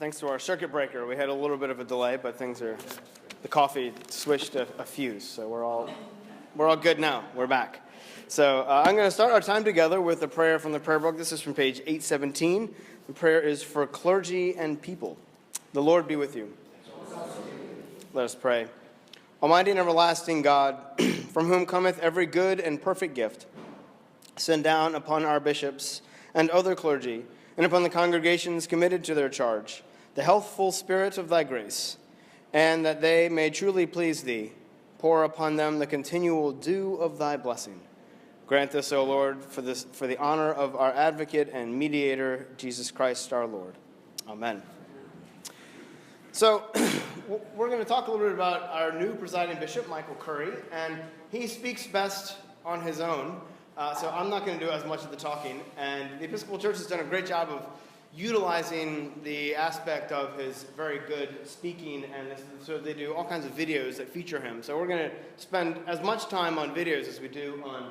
thanks to our circuit breaker, we had a little bit of a delay, but the coffee switched a fuse, so we're all good now. We're back. So I'm going to start our time together with a prayer from the prayer book. This is from page 817. The prayer is for clergy and people. The Lord be with you. Let us pray. Almighty and everlasting God, from whom cometh every good and perfect gift, send down upon our bishops and other clergy, and upon the congregations committed to their charge, the healthful spirit of thy grace, and that they may truly please thee, pour upon them the continual dew of thy blessing. Grant this, O Lord, for the honor of our advocate and mediator, Jesus Christ our Lord. Amen. So, we're going to talk a little bit about our new presiding bishop, Michael Curry, and he speaks best on his own. So I'm not going to do as much of the talking, and the Episcopal Church has done a great job of utilizing the aspect of his very good speaking, and so they do all kinds of videos that feature him. So we're going to spend as much time on videos as we do on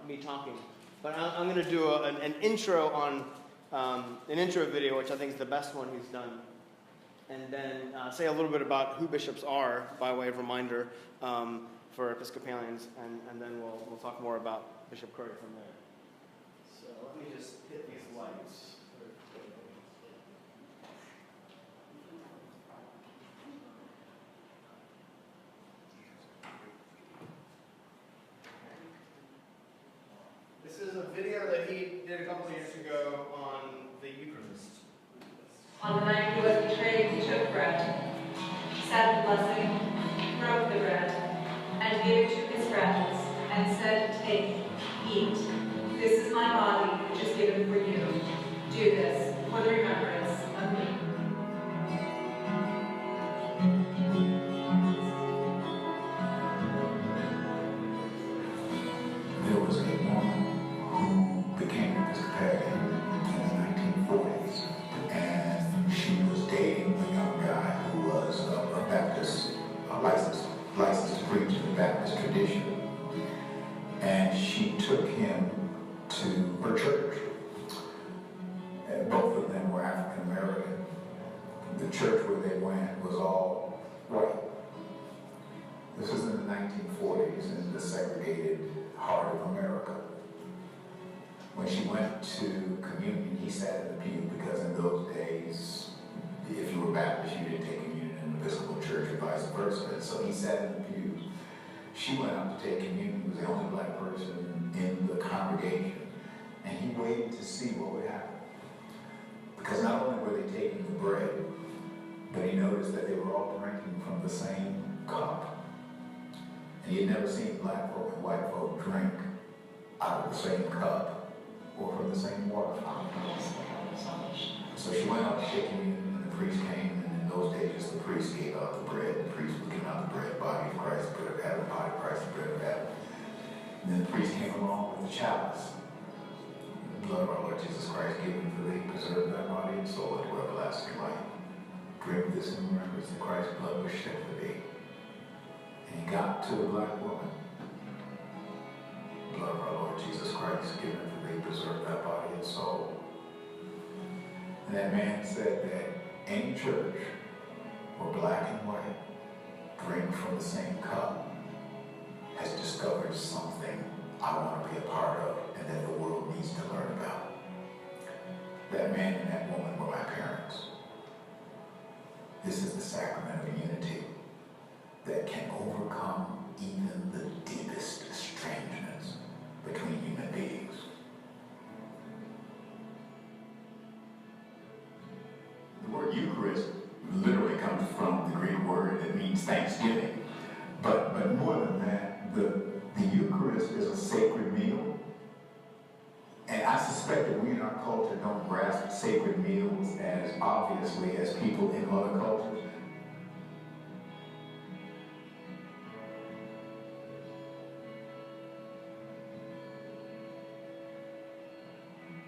me talking. But I'm going to do an intro on an intro video, which I think is the best one he's done, and then say a little bit about who bishops are by way of reminder for Episcopalians, and then we'll talk more about Bishop Curry from there. So let me just hit these lights. This is a video that he did a couple of years ago on the Eucharist. On the night he was betrayed, he took bread, said the blessing, broke the bread, and gave it to his friends, and said, "Take, eat. This is my body, which is given for you. Do this for the remembrance of me." There was a woman who became Episcopalian in the 1940s, and she was dating a young guy who was a Baptist, licensed to preach in the Baptist tradition. And she took him to her church. And both of them were African American. The church where they went was all white. This was in the 1940s in the segregated heart of America. When she went to communion, he sat in the pew because in those days, if you were Baptist, you didn't take communion in the Episcopal church or vice versa. And so he sat in the pews. She went up to take communion. He was the only black person in the congregation. And he waited to see what would happen. Because not only were they taking the bread, but he noticed that they were all drinking from the same cup. And he had never seen black folk and white folk drink out of the same cup or from the same water fountain. So she went out to take communion, and the priest came, and in those days the priest gave out the bread. The priest was giving out the bread, body of Christ, bread of heaven, body of Christ, bread of heaven. And then the priest came along with the chalice. The blood of our Lord Jesus Christ given for thee, preserve thy body and soul unto everlasting life. Drink this in remembrance that Christ's blood was shed for thee. And he got to the black woman. The blood of our Lord Jesus Christ given for thee, preserve thy body and soul. And that man said that any church where black and white drink from the same cup has discovered something I want to be a part of and that the world needs to learn about. That man and that woman were my parents. This is the sacrament of unity that can overcome even the deepest estrangements between human beings. The word Eucharist literally comes from the Greek word that means thanksgiving. But more than that, the Eucharist is a sacred meal. And I suspect that we in our culture don't grasp sacred meals as obviously as people in other cultures.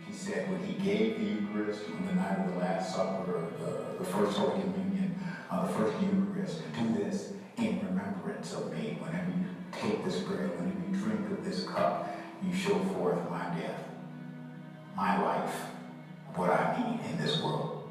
He said when he gave the Eucharist on the night of the Last Supper, the first Holy Communion, the first Eucharist, do this in remembrance of me. Whenever you take this bread, whenever you drink of this cup, you show forth my death, my life, what I mean in this world.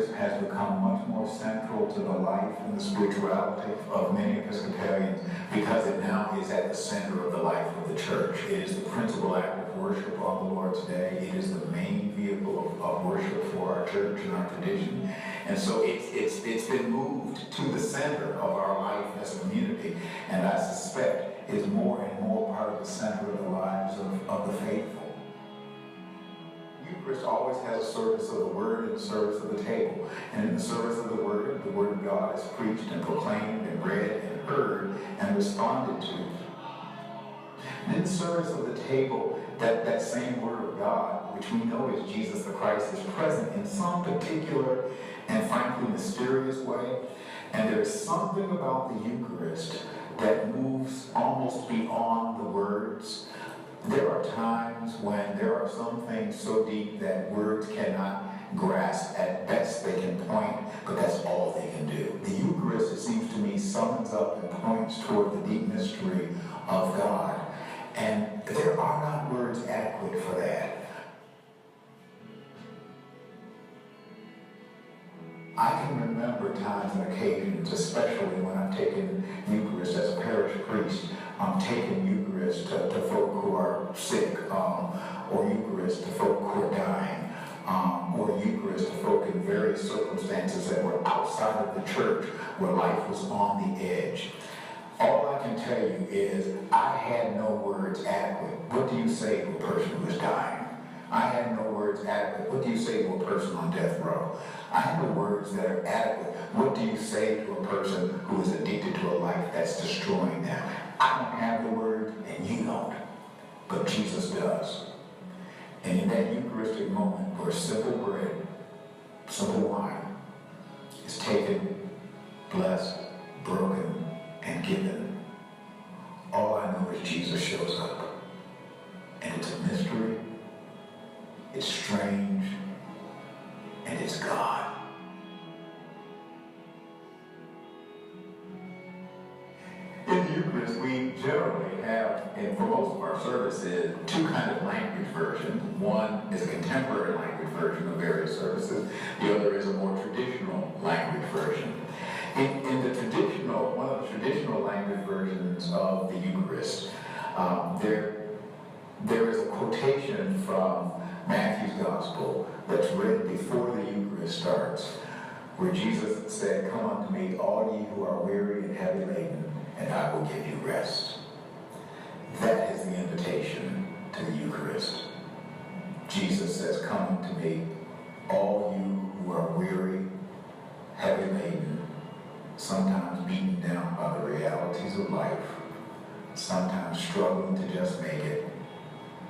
Eucharist has become much more central to the life and the spirituality of many Episcopalians because it now is at the center of the life of the church. It is the principal act of worship on the Lord's Day. It is the main vehicle of worship for our church and our tradition. And so it's been moved to the center of our life as a community. And I suspect is more and more part of the center of the lives of the faithful. Eucharist always has a service of the Word and a service of the table. And in the service of the Word of God is preached and proclaimed and read and heard and responded to. And in the service of the table, that same Word of God, which we know is Jesus the Christ, is present in some particular and frankly mysterious way. And there's something about the Eucharist that moves almost beyond the words. There are times when there are some things so deep that words cannot grasp. At best they can point, but that's all they can do. The Eucharist, it seems to me, summons up and points toward the deep mystery of God. And there are not words adequate for that. I can remember times and occasions, especially when I've taken Eucharist as a parish priest, I'm taking Eucharist to folk who are sick, or Eucharist to folk who are dying, or Eucharist to folk in various circumstances that were outside of the church where life was on the edge. All I can tell you is I had no words adequate. What do you say to a person who is dying? I had no words adequate. What do you say to a person on death row? I have no words that are adequate. What do you say to a person who is addicted to a life that's destroying them? I don't have the words, and you don't. But Jesus does. And in that Eucharistic moment where simple bread, simple wine is taken, blessed, broken, and given, all I know is Jesus shows up. And it's a mystery, it's strange, and it's God. In the Eucharist, we generally have, and for most of our services, two kind of language versions. One is a contemporary language version of various services. The other is a more traditional language version. In the traditional, one of the traditional language versions of the Eucharist, there is a quotation from Matthew's Gospel that's read before the Eucharist starts, where Jesus said, "Come unto me, all ye who are weary and heavy laden, and I will give you rest." That is the invitation to the Eucharist. Jesus says, "Come unto me, all you who are weary, heavy laden," sometimes beaten down by the realities of life, sometimes struggling to just make it,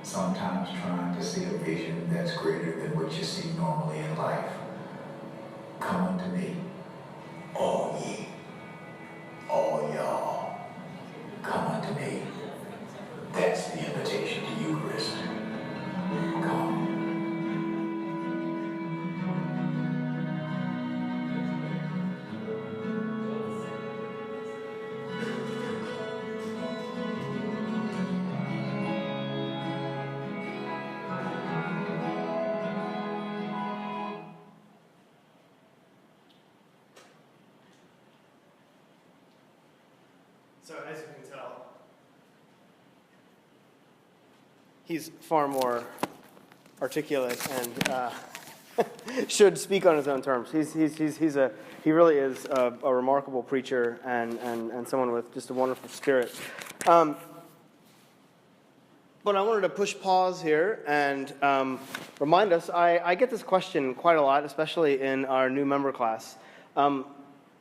sometimes trying to see a vision that's greater than what you see normally in life. Come unto me, all ye, all y'all, come unto me. That's the invitation to Eucharist. Come. So as you can tell, he's far more articulate and should speak on his own terms. He really is a remarkable preacher and someone with just a wonderful spirit. But I wanted to push pause here and remind us, I get this question quite a lot, especially in our new member class.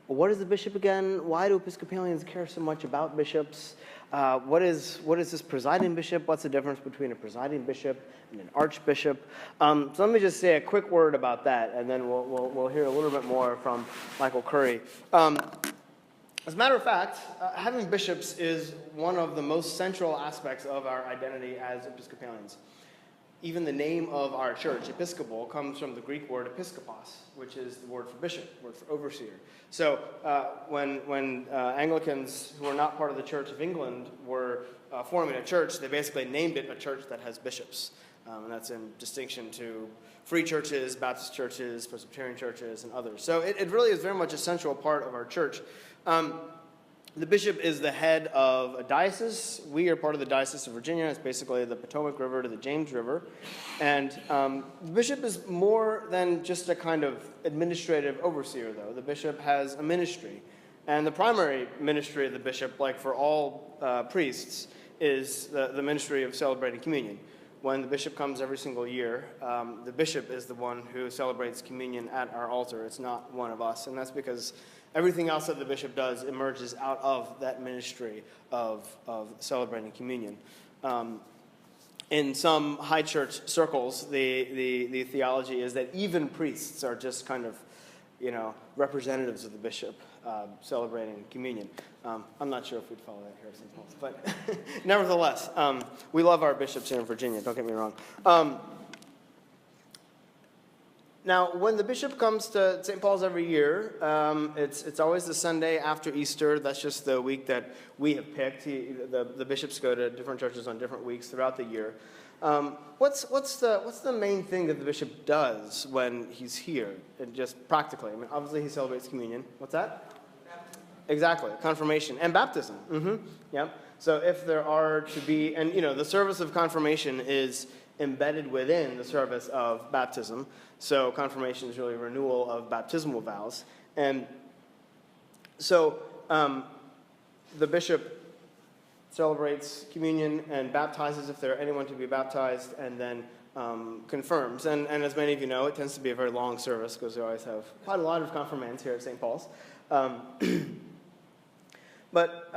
What is a bishop again? Why do Episcopalians care so much about bishops? What is this presiding bishop? What's the difference between a presiding bishop and an archbishop? So let me just say a quick word about that, and then we'll hear a little bit more from Michael Curry. As a matter of fact, having bishops is one of the most central aspects of our identity as Episcopalians. Even the name of our church, Episcopal, comes from the Greek word episkopos, which is the word for bishop, word for overseer. So when Anglicans, who are not part of the Church of England, were forming a church, they basically named it a church that has bishops. And that's in distinction to free churches, Baptist churches, Presbyterian churches, and others. So it really is very much a central part of our church. The bishop is the head of a diocese. We are part of the Diocese of Virginia. It's basically the Potomac River to the James River. And the bishop is more than just a kind of administrative overseer, though. The bishop has a ministry. And the primary ministry of the bishop, like for all priests, is the ministry of celebrating communion. When the bishop comes every single year, the bishop is the one who celebrates communion at our altar. It's not one of us. And that's because everything else that the bishop does emerges out of that ministry of celebrating communion. In some high church circles, the theology is that even priests are just kind of, representatives of the bishop celebrating communion. I'm not sure if we'd follow that here at St. Paul's, but nevertheless, we love our bishops here in Virginia, don't get me wrong. Now, when the bishop comes to St. Paul's every year, it's always the Sunday after Easter. That's just the week that we have picked. The bishops go to different churches on different weeks throughout the year. What's the main thing that the bishop does when he's here, and just practically? I mean, obviously he celebrates communion. What's that? Baptism. Exactly, confirmation and baptism. Yep. So if there are to be, and the service of confirmation is embedded within the service of baptism. So confirmation is really a renewal of baptismal vows. And so the bishop celebrates communion and baptizes if there are anyone to be baptized, and then confirms. And as many of you know, it tends to be a very long service because we always have quite a lot of confirmands here at St. Paul's. But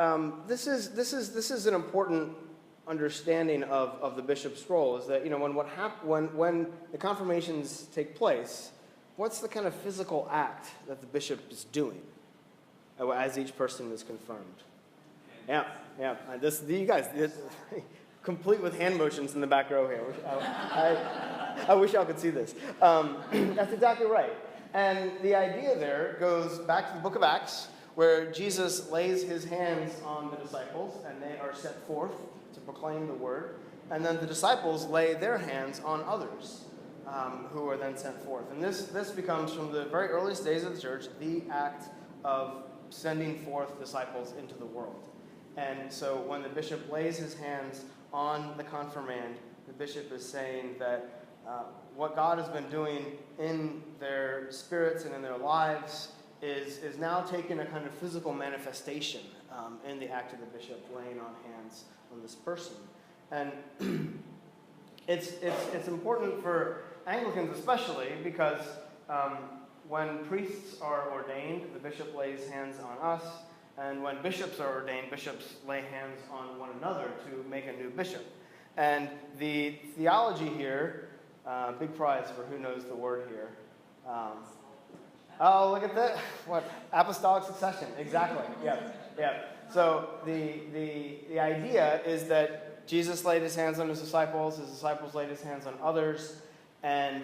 this is an important understanding of the bishop's role, is that when the confirmations take place, what's the kind of physical act that the bishop is doing as each person is confirmed? Yeah. You guys, complete with hand motions in the back row here. I wish y'all could see this. That's exactly right. And the idea there goes back to the book of Acts, where Jesus lays his hands on the disciples, and they are set forth to proclaim the word. And then the disciples lay their hands on others who are then sent forth. And this becomes, from the very earliest days of the church, the act of sending forth disciples into the world. And so when the bishop lays his hands on the confirmand, the bishop is saying that what God has been doing in their spirits and in their lives is now taking a kind of physical manifestation in the act of the bishop laying on hands on this person. And it's important for Anglicans especially, because when priests are ordained, the bishop lays hands on us, and when bishops are ordained, bishops lay hands on one another to make a new bishop. And the theology here, big prize for who knows the word here. Oh, look at that. What? Apostolic succession. Exactly. Yeah. So the idea is that Jesus laid his hands on his disciples laid his hands on others, and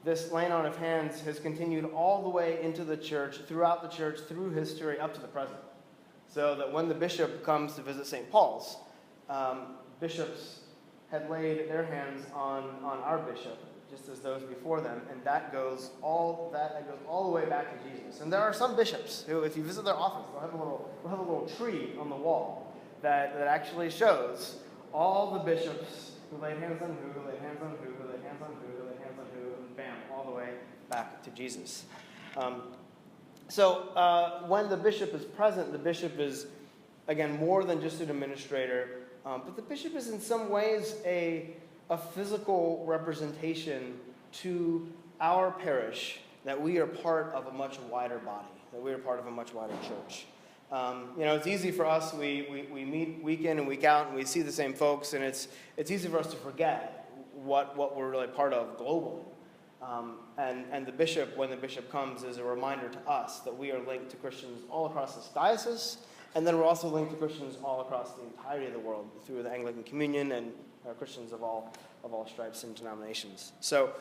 this laying on of hands has continued all the way into the church, throughout the church, through history, up to the present. So that when the bishop comes to visit St. Paul's, bishops had laid their hands on our bishop, just as those before them, and that goes all the way back to Jesus. And there are some bishops who, if you visit their office, they'll have a little tree on the wall that actually shows all the bishops who laid hands on who laid hands on who laid hands on who laid hands on who, and bam, all the way back to Jesus. So when the bishop is present, the bishop is, again, more than just an administrator, but the bishop is in some ways a physical representation to our parish that we are part of a much wider body, that we are part of a much wider church. It's easy for us, we meet week in and week out, and we see the same folks, and it's easy for us to forget what we're really part of globally. And the bishop, when the bishop comes, is a reminder to us that we are linked to Christians all across this diocese, and then we're also linked to Christians all across the entirety of the world through the Anglican Communion and Christians of all stripes and denominations. So,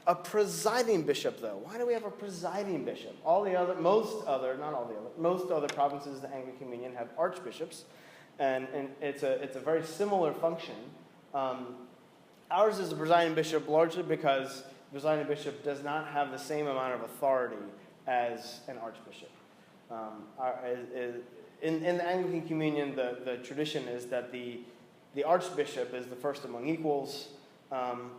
a presiding bishop, though. Why do we have a presiding bishop? Most other provinces of the Anglican Communion have archbishops, and it's a very similar function. Ours is the presiding bishop largely because the presiding bishop does not have the same amount of authority as an archbishop. In the Anglican Communion, the tradition is that the archbishop is the first among equals.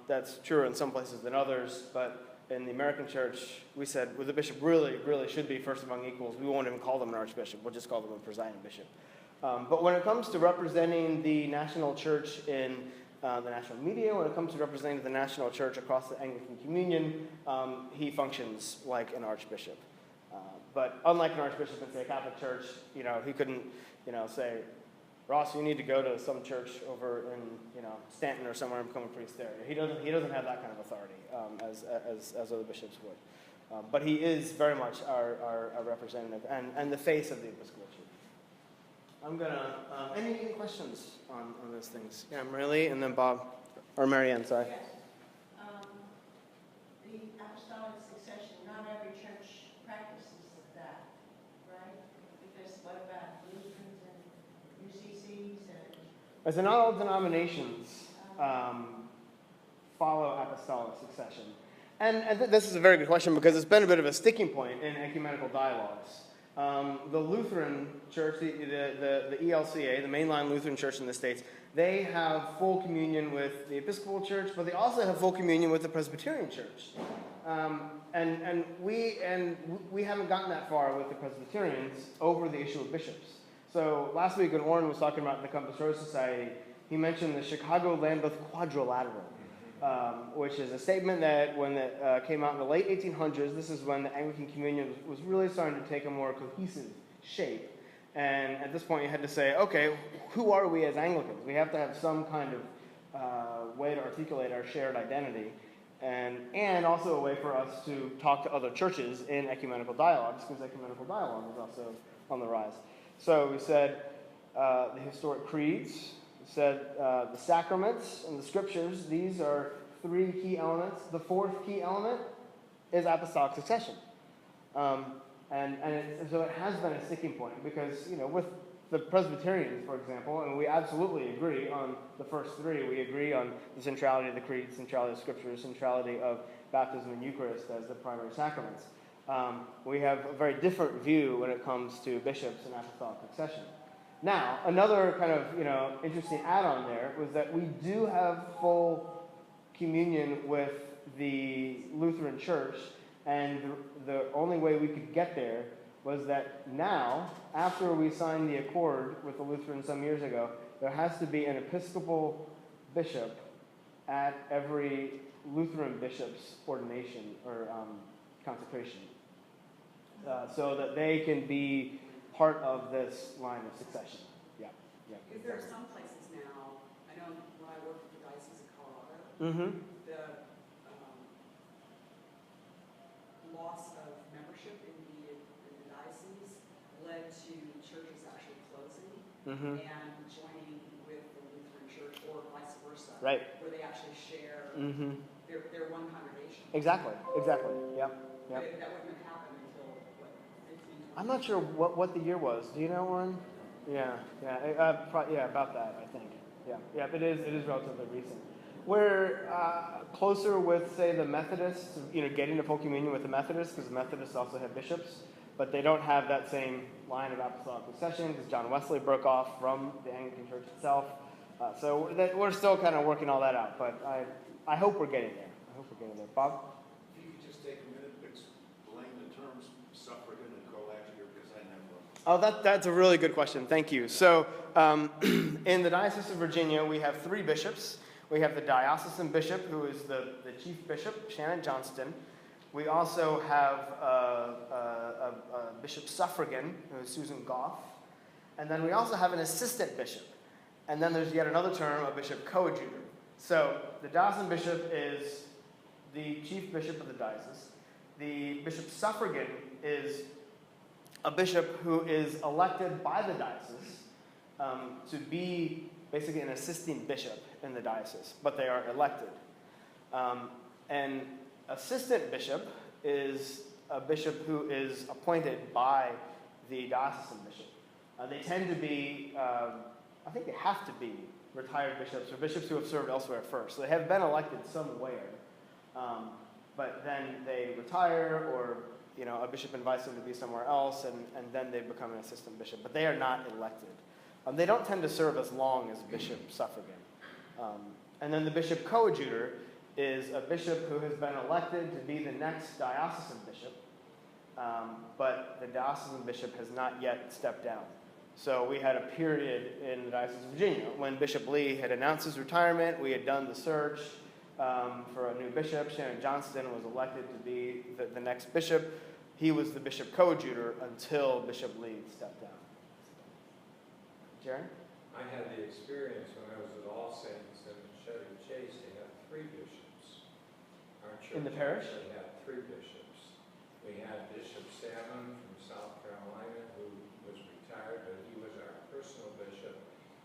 That's truer in some places than others, but in the American church, we said, well, the bishop really should be first among equals. We won't even call them an archbishop. We'll just call them a presiding bishop. But when it comes to representing the national church in the national media, when it comes to representing the national church across the Anglican Communion, he functions like an archbishop. But unlike an archbishop in, say, a Catholic church, he couldn't, say, Ross, you need to go to some church over in, Stanton or somewhere and become a priest there. He doesn't have that kind of authority as other bishops would. But he is very much our representative and the face of the Episcopal Church. I'm gonna. Any questions on those things? Yeah, Marily, and then Bob or Marianne. Sorry. Yes. The apostolic succession. Not every church practices that, right? Because what about Lutherans and UCCs and? So not all denominations follow apostolic succession, and this is a very good question because it's been a bit of a sticking point in ecumenical dialogues. The Lutheran Church, the ELCA, the mainline Lutheran Church in the States, they have full communion with the Episcopal Church, but they also have full communion with the Presbyterian Church. And we haven't gotten that far with the Presbyterians over the issue of bishops. So last week when Warren was talking about the Compass Rose Society, he mentioned the Chicago Lambeth Quadrilateral, which is a statement that when it came out in the late 1800s, this is when the Anglican Communion was really starting to take a more cohesive shape. And at this point, you had to say, okay, who are we as Anglicans? We have to have some kind of way to articulate our shared identity, and also a way for us to talk to other churches in ecumenical dialogues, because ecumenical dialogue is also on the rise. So we said the historic creeds, we said the sacraments and the scriptures. These are three key elements. The fourth key element is apostolic succession. So it has been a sticking point because, with the Presbyterians, for example, and we absolutely agree on the first three. We agree on the centrality of the creed, centrality of Scripture, centrality of baptism and Eucharist as the primary sacraments. We have a very different view when it comes to bishops and apostolic succession. Now, another kind of, interesting add-on there was that we do have full communion with the Lutheran Church, and the only way we could get there was that now, after we signed the accord with the Lutherans some years ago, there has to be an Episcopal bishop at every Lutheran bishop's ordination or consecration, so that they can be part of this line of succession. Yeah. Because there are some places now, I know when I worked at the Diocese of Colorado, the loss of membership in the diocese led to churches actually closing and joining with the Lutheran Church or vice versa, right, where they actually share their one congregation. Exactly. Yep. That wouldn't have happened until, 15, 20 I'm not sure what the year was. Do you know, Warren? Yeah, about that, I think. Yeah, it is relatively recent. We're closer with, say, the Methodists, getting to full communion with the Methodists, because the Methodists also have bishops, but they don't have that same line of apostolic succession, because John Wesley broke off from the Anglican Church itself. So we're still kind of working all that out, but I hope we're getting there. Bob? If you could just take a minute to explain the terms suffragan and coadjutor, because I never... Oh, that's a really good question. Thank you. So in the Diocese of Virginia, we have three bishops. We have the diocesan bishop, who is the chief bishop, Shannon Johnston. We also have a bishop suffragan, who is Susan Goff. And then we also have an assistant bishop. And then there's yet another term, a bishop coadjutor. So the diocesan bishop is the chief bishop of the diocese. The bishop suffragan is a bishop who is elected by the diocese to be basically an assisting bishop in the diocese, but they are elected. An assistant bishop is a bishop who is appointed by the diocesan bishop. They tend to be I think they have to be retired bishops or bishops who have served elsewhere first. So they have been elected somewhere, but then they retire, or a bishop invites them to be somewhere else, and then they become an assistant bishop. But they are not elected. They don't tend to serve as long as bishop suffragan. And then the bishop coadjutor is a bishop who has been elected to be the next diocesan bishop, but the diocesan bishop has not yet stepped down. So we had a period in the Diocese of Virginia when Bishop Lee had announced his retirement. We had done the search for a new bishop. Shannon Johnston was elected to be the next bishop. He was the bishop coadjutor until Bishop Lee stepped down. Jerry? I had the experience when I was at All Saints in Chevy Chase. They had 3 bishops. Our church In the parish? actually had 3 bishops. We had Bishop Salmon from South Carolina, who was retired, but he was our personal bishop,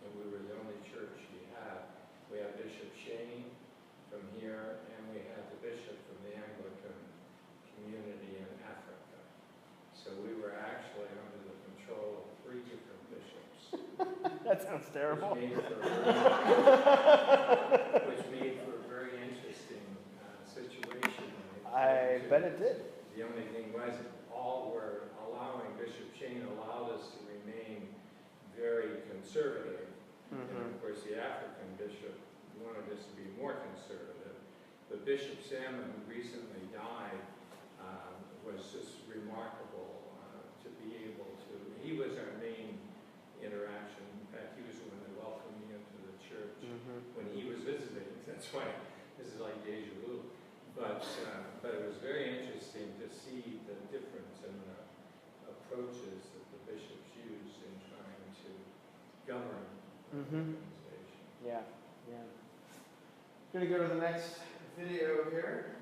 and we were the only church he had. We had Bishop Shane from here, and we had the bishop from the Anglican community in Africa. So we were actually under the control of 3 different bishops. That sounds terrible. Which made for a very interesting situation. I bet it did. The only thing was, all were allowing, Bishop Shane allowed us to remain very conservative. And of course, the African bishop wanted us to be more conservative. But Bishop Salmon, who recently died, was just remarkable to be able to. He was our main interaction. In fact, he was the one that welcomed me into the church when he was visiting. That's why this is like deja vu. But it was very interesting to see the difference in the approaches that the bishops use in trying to govern the organization. Yeah. Going to go to the next video here.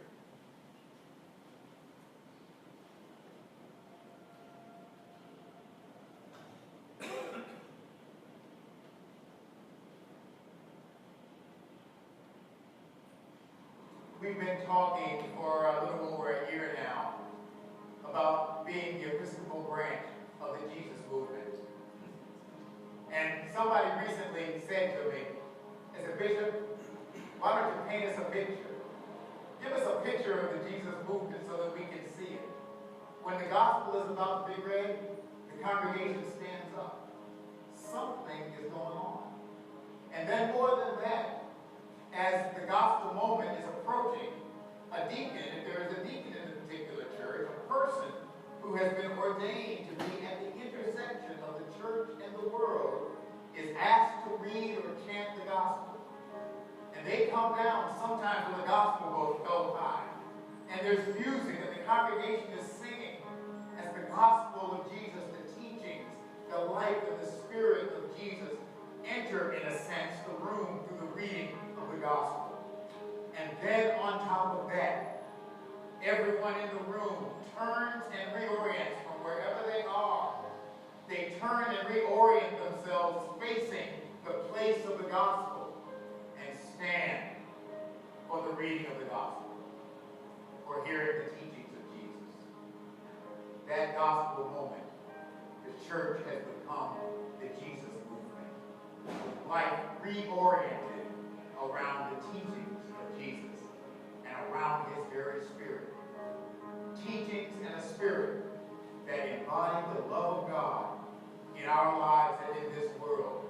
We've been talking for a little over a year now about being the Episcopal branch of the Jesus movement. And somebody recently said to me, as a bishop, why don't you paint us a picture? Give us a picture of the Jesus movement so that we can see it. When the gospel is about to be read, the congregation stands up. Something is going on. And then more than that, as the gospel moment is approaching, a deacon, if there is a deacon in a particular church, a person who has been ordained to be at the intersection of the church and the world, is asked to read or chant the gospel. And they come down sometimes when the gospel goes by. And there's music and the congregation is singing as the gospel of Jesus, the teachings, the life and the spirit of Jesus enter, in a sense, the room through the reading of the gospel. And then on top of that, everyone in the room turns and reorients from wherever they are. They turn and reorient themselves facing the place of the gospel and stand for the reading of the gospel, for hearing the teachings of Jesus. That gospel moment, the church has become the Jesus movement. Life reoriented around the teachings of Jesus and around his very spirit. Teachings and a spirit that embody the love of God in our lives and in this world.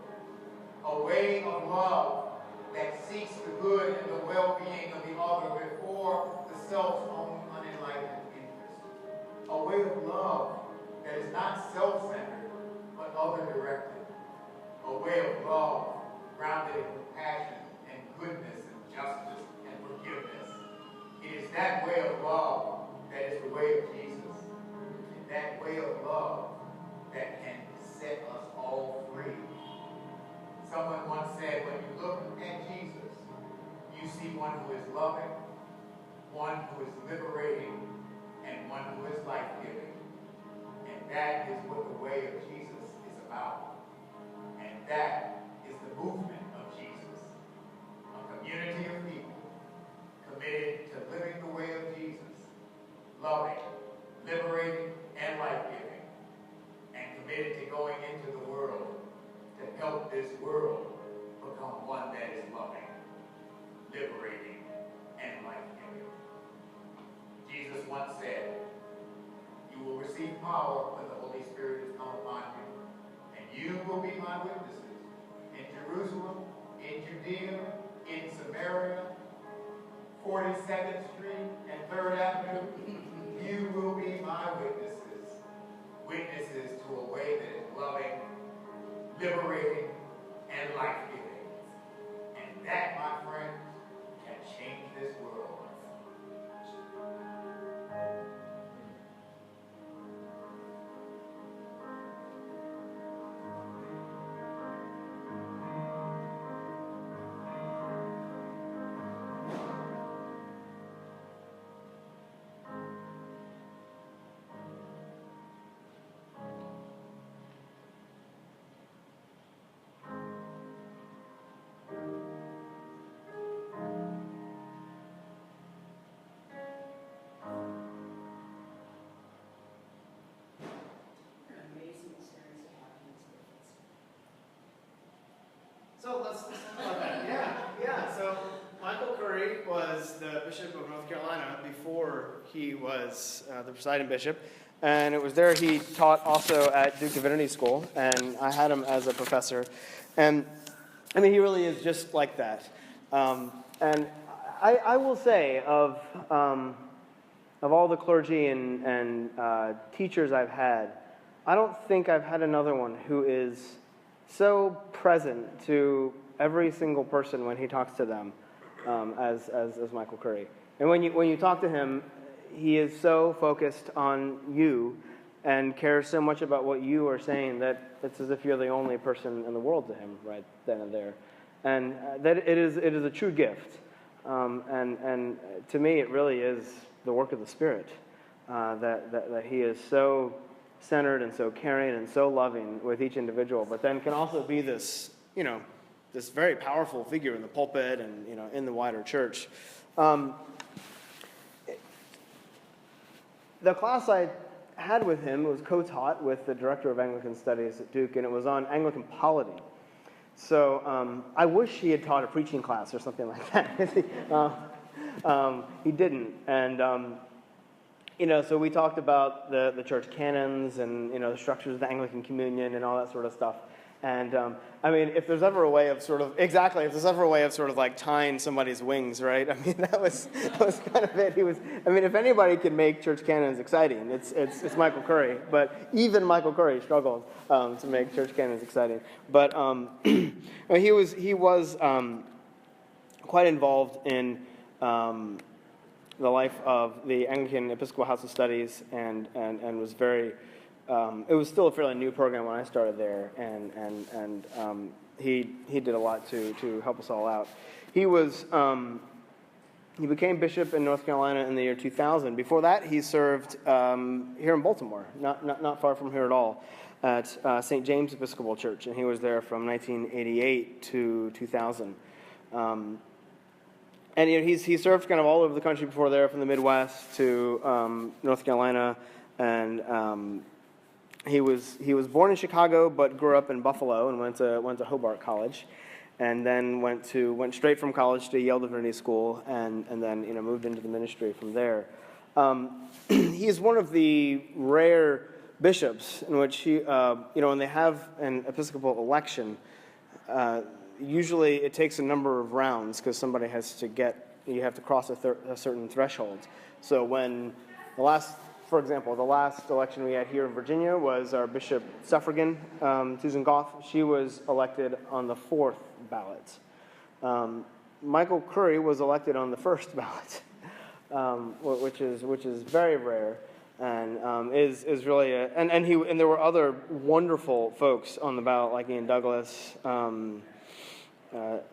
A way of love that seeks the good and the well-being of the other before the self's own unenlightened interest. A way of love that is not self-centered, but other-directed. A way of love grounded in compassion and goodness and justice and forgiveness. It is that way of love that is the way of Jesus. And that way of love that can set us all free. Someone once said, when you look at Jesus, you see one who is loving, one who is liberating, and one who is life-giving. And that is what the way of Jesus is about. And that is the movement of Jesus. A community of people committed to living the way of Jesus, loving, liberating, and life-giving, and committed to going into the world to help this world become one that is loving, liberating, and life-giving. Jesus once said, "You will receive power when the Holy Spirit has come upon you, and you will be my witnesses in Jerusalem, in Judea, in Samaria, 42nd Street and 3rd Avenue. You will be my witnesses, witnesses to a way that is loving, liberating, and life-giving. And that, my friends, can change this world." An amazing experience to have in this business. So let's talk about that. Yeah. So Michael Curry was the Bishop of North Carolina before he was the presiding bishop. And it was there he taught also at Duke Divinity School. And I had him as a professor. And I mean, he really is just like that. And I will say of all the clergy and teachers I've had, I don't think I've had another one who is so present to every single person when he talks to them as Michael Curry. And when you talk to him, he is so focused on you and cares so much about what you are saying that it's as if you're the only person in the world to him right then and there. And that it is a true gift. And to me, it really is the work of the Spirit, that he is so centered and so caring and so loving with each individual, but then can also be this, this very powerful figure in the pulpit and, in the wider church. The class I had with him was co-taught with the director of Anglican Studies at Duke, and it was on Anglican polity. So I wish he had taught a preaching class or something like that. He didn't. And, so we talked about the church canons and, the structures of the Anglican Communion and all that sort of stuff. And, if there's ever a way of like tying somebody's wings, right? I mean, that was kind of it. If anybody can make church canons exciting, it's Michael Curry. But even Michael Curry struggled to make church canons exciting. But he was quite involved in the life of the Anglican Episcopal House of Studies and was very. It was still a fairly new program when I started there, and he did a lot to help us all out. He became bishop in North Carolina in the year 2000. Before that, he served here in Baltimore, not far from here at all, at St. James Episcopal Church, and he was there from 1988 to 2000. And he served kind of all over the country before there, from the Midwest to North Carolina, and he was born in Chicago, but grew up in Buffalo and went to Hobart College, and then went straight from college to Yale Divinity School, and then moved into the ministry from there. He is one of the rare bishops in which when they have an Episcopal election, usually it takes a number of rounds because somebody you have to cross a certain threshold. So when for example, the last election we had here in Virginia was our Bishop Suffragan, Susan Goff. She was elected on the 4th ballot. Michael Curry was elected on the 1st ballot, which is very rare, and is really and there were other wonderful folks on the ballot like Ian Douglas,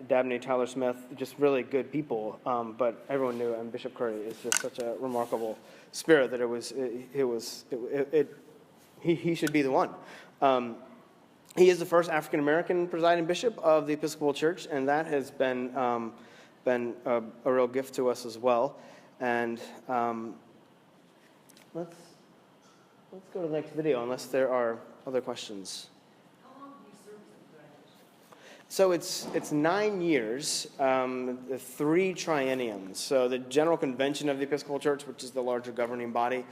Dabney Tyler Smith, just really good people. But everyone knew, and Bishop Curry is just such a remarkable spirit that he should be the one. He is the first African American presiding bishop of the Episcopal Church, and that has been a real gift to us as well. And let's go to the next video, unless there are other questions. How long have you served as So it's 9 years, the 3 trienniums. So the General Convention of the Episcopal Church, which is the larger governing body,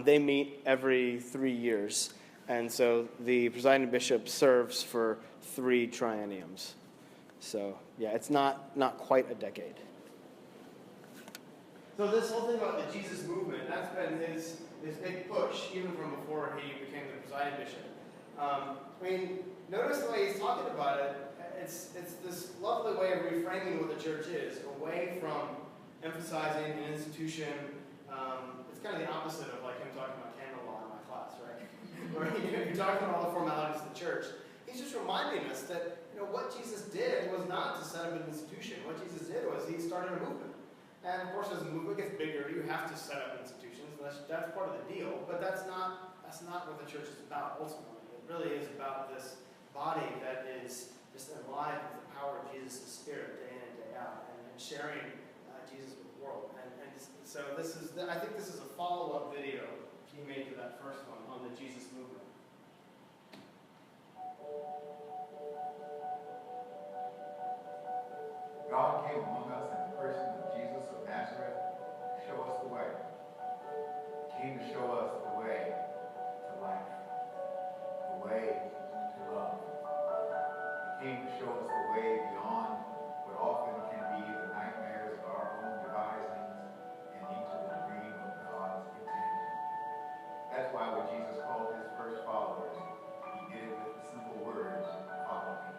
they meet every 3 years. And so the presiding bishop serves for 3 trienniums. So yeah, it's not quite a decade. So this whole thing about the Jesus movement, that's been his big push, even from before he became the presiding bishop. I mean, notice the way he's talking about it. It's this lovely way of reframing what the church is, away from emphasizing an institution. It's kind of the opposite of like him talking about canon law in my class, right? Where you're talking about all the formalities of the church. He's just reminding us that what Jesus did was not to set up an institution. What Jesus did was he started a movement. And of course, as a movement gets bigger, you have to set up institutions. That's part of the deal. But that's not what the church is about ultimately. It really is about this body that is just alive with the power of Jesus' Spirit day in and day out, and sharing Jesus with the world. And so I think this is a follow-up video he made to that first one on the Jesus movement. God came among us in the person of Jesus of Nazareth to show us the way. He came to show us the way to life, the way to love. He came to show us the way beyond what often can be the nightmares of our own devisings and into the dream of God's intent. That's why when Jesus called his first followers, he did it with the simple words, follow me.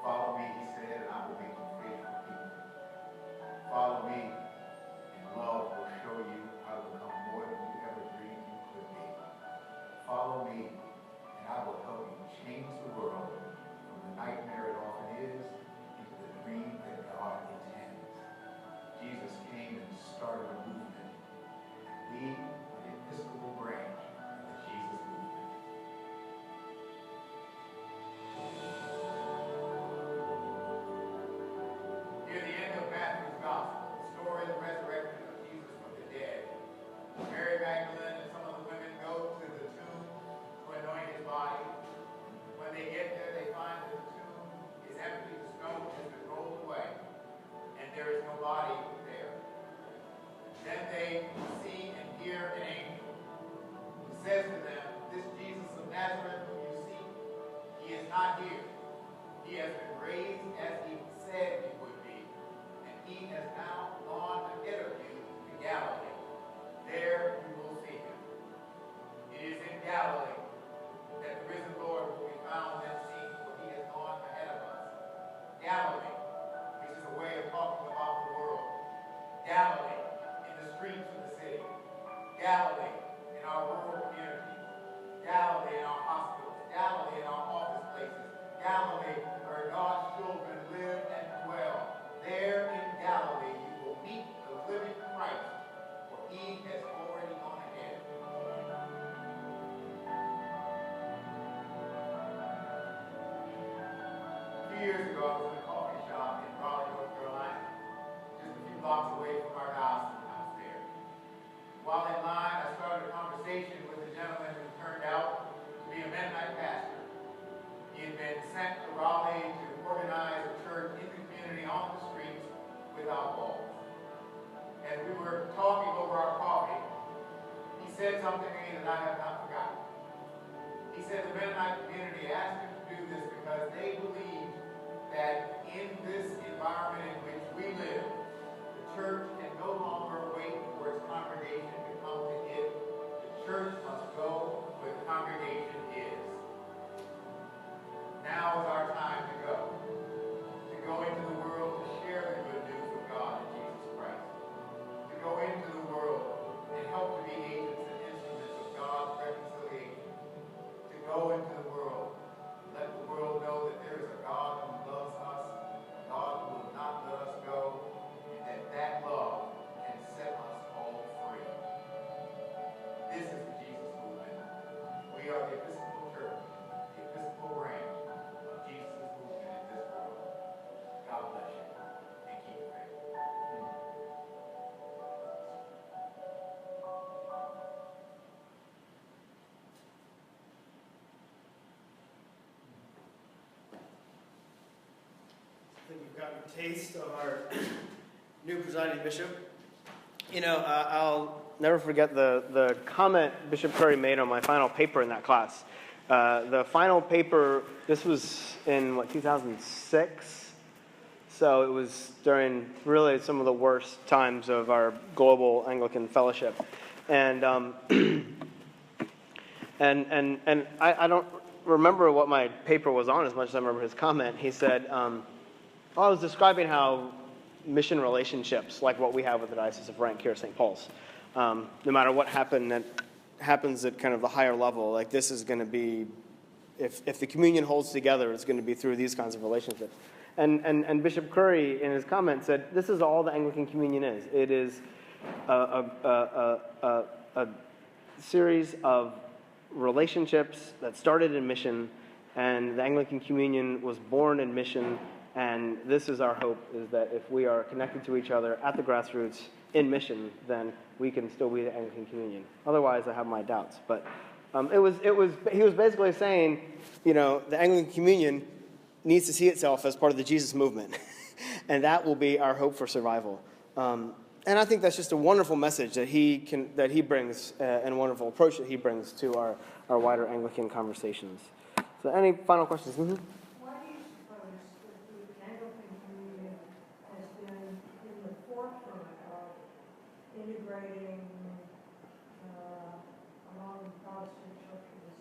Follow me, he said, and I will make you faithful people. Follow me, and love will show you how to become more than you ever dreamed you could be. Follow me, and I will help you change the world from the nightmare it often is into the dream that God intends. Jesus came and started a movement. We are the Episcopal branch of the Jesus movement. Near the end of Matthew's Gospel, the story of the resurrection of Jesus from the dead. Mary Magdalene and some of the women go to the tomb to anoint his body. When they get there, they find that the tomb is empty, the stone has been rolled away, and there is no body there. Then they see and hear an angel who says to them, "This Jesus of Nazareth whom you seek, he is not here. He has been raised as he said he would be, and he has now gone ahead of you to Galilee. There you will see him." It is in Galilee that the risen Lord will be found and seen, for he has gone ahead of us. Galilee, which is a way of talking about the world. Galilee, in the streets of the city. Galilee, in our rural communities. Galilee, in our hospitals. Galilee, in our office places. Galilee, where God's children live and dwell. There in Galilee you will meet the living Christ, for he has already gone ahead. A few years ago, I was in a coffee shop in Raleigh, North Carolina, just a few blocks away from our diocese house there. While in line, I started a conversation with a gentleman who turned out to be a Mennonite pastor. He had been sent to Raleigh to organize a church in the community on the streets without walls. As we were talking over our coffee, he said something to me that I have not forgotten. He said the Mennonite community asked him to do this because they believe that in this environment in which we live, the church can no longer wait for its congregation to come to it. The church must go where the congregation is. Now is our time to go into the world to share the good news of God in Jesus Christ, to go into the world and help to be agents and instruments of God's reconciliation, to go into the world and let the world know that there is a God We've gotten a taste of our new presiding bishop. You know, I'll never forget the comment Bishop Curry made on my final paper in that class. The final paper, this was in, 2006? So it was during really some of the worst times of our global Anglican fellowship. And I don't remember what my paper was on as much as I remember his comment. He said, I was describing how mission relationships, like what we have with the Diocese of Rank here at St. Paul's, no matter what happens at kind of the higher level, like this is going to be, if the communion holds together, it's going to be through these kinds of relationships. And Bishop Curry, in his comment, said, this is all the Anglican communion is. It is a series of relationships that started in mission, and the Anglican communion was born in mission, and this is our hope, is that if we are connected to each other at the grassroots in mission, then we can still be the Anglican communion. Otherwise, I have my doubts. But he was basically saying, you know, the Anglican communion needs to see itself as part of the Jesus movement, and that will be our hope for survival. And I think that's just a wonderful message that he brings, and a wonderful approach that he brings to our wider Anglican conversations. So, any final questions? Mm-hmm. Why do you suppose that the Anglican communion has been in the forefront of integrating among Protestant churches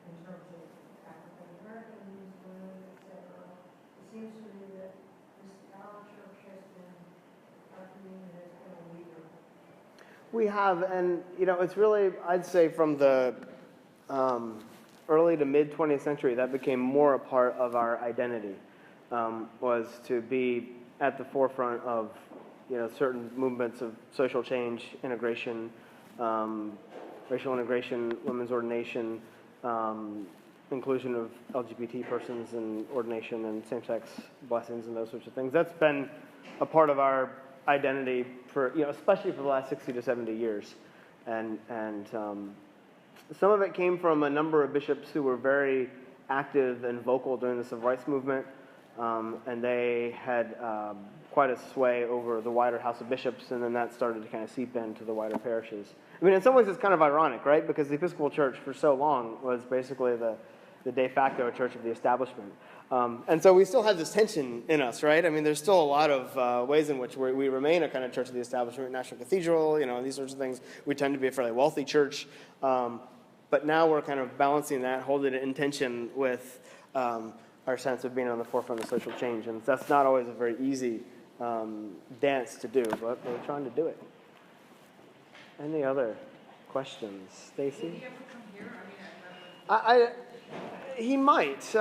in terms of African Americans, women, etc.? It seems to me that our church has been, our communion has been a leader. We have, and you know, it's really, I'd say, from the early to mid 20th century, that became more a part of our identity, was to be at the forefront of, you know, certain movements of social change, integration, racial integration, women's ordination, inclusion of LGBT persons in ordination, and same-sex blessings and those sorts of things. That's been a part of our identity for, you know, especially for the last 60 to 70 years. And some of it came from a number of bishops who were very active and vocal during the civil rights movement, and they had quite a sway over the wider House of Bishops, and then that started to kind of seep into the wider parishes. I mean, in some ways it's kind of ironic, right? Because the Episcopal Church for so long was basically the de facto church of the establishment. And so we still have this tension in us, right? I mean, there's still a lot of ways in which we remain a kind of church of the establishment, National Cathedral, you know, these sorts of things. We tend to be a fairly wealthy church. But now we're kind of balancing that, holding it in tension with our sense of being on the forefront of social change. And that's not always a very easy dance to do, but we're trying to do it. Any other questions? Stacy? Did he ever come here? I mean, He might.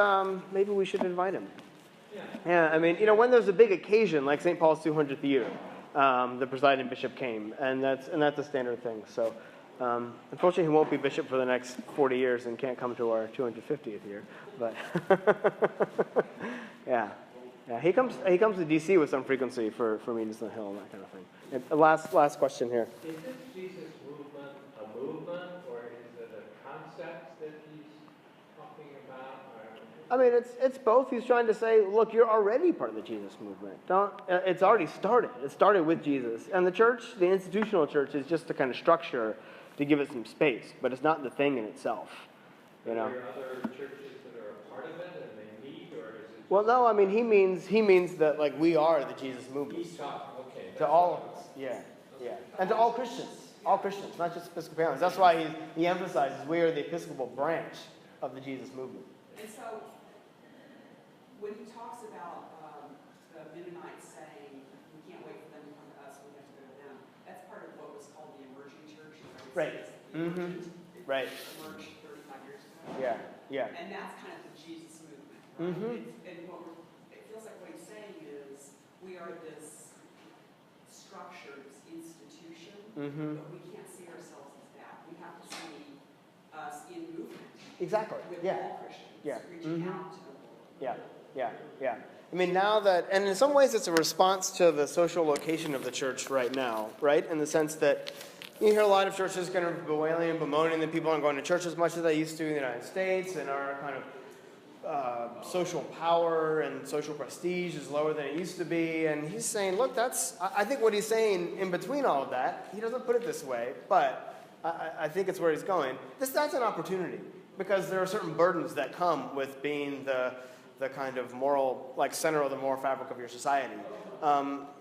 Maybe we should invite him. Yeah, I mean, you know, when there's a big occasion, like St. Paul's 200th year, the presiding bishop came, and that's a standard thing. So, unfortunately, he won't be bishop for the next 40 years and can't come to our 250th year. But yeah, he comes to D.C. with some frequency for meetings on the Hill and that kind of thing. And last question here. Is this Jesus movement a movement, or is it a concept that he's talking about? I mean, it's both. He's trying to say, look, you're already part of the Jesus movement. It's already started. It started with Jesus. And the church, the institutional church, is just a kind of structure to give it some space, but it's not the thing in itself. You know. Are there other churches that are a part of it and they meet, or is it? Well, no. I mean, he means that, like, we are the Jesus movement. He's talking. Okay. To all of us. Yeah. And to all Christians. All Christians, not just Episcopalians. That's why he emphasizes we are the Episcopal branch of the Jesus movement. And so, when he talks about the Mennonites saying, we can't wait for them to come to us, we have to go to them, that's part of what was called the emerging church. Right. Mm-hmm. Right. Emerged 35 years ago. Yeah. And that's kind of the Jesus movement. Right? Mm-hmm. And it feels like what he's saying is, we are this structured institution, Mm-hmm. but we can't see ourselves as that. We have to see us in movement. Exactly. With Yeah. all Christians, Yeah. reaching Mm-hmm. out to the world. Yeah. I mean, now that, and in some ways it's a response to the social location of the church right now, right? In the sense that you hear a lot of churches kind of bewailing and bemoaning that people aren't going to church as much as they used to in the United States and are kind of social power and social prestige is lower than it used to be. And he's saying, look, I think what he's saying in between all of that, he doesn't put it this way, but I think it's where he's going. That's an opportunity, because there are certain burdens that come with being the kind of moral, like center of the moral fabric of your society.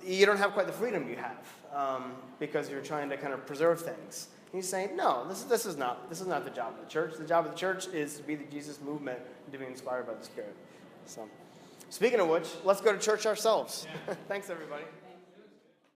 You don't have quite the freedom you have because you're trying to kind of preserve things. He's saying, no, this is not the job of the church. The job of the church is to be the Jesus movement and to be inspired by the Spirit. So, speaking of which, let's go to church ourselves. Thanks, everybody.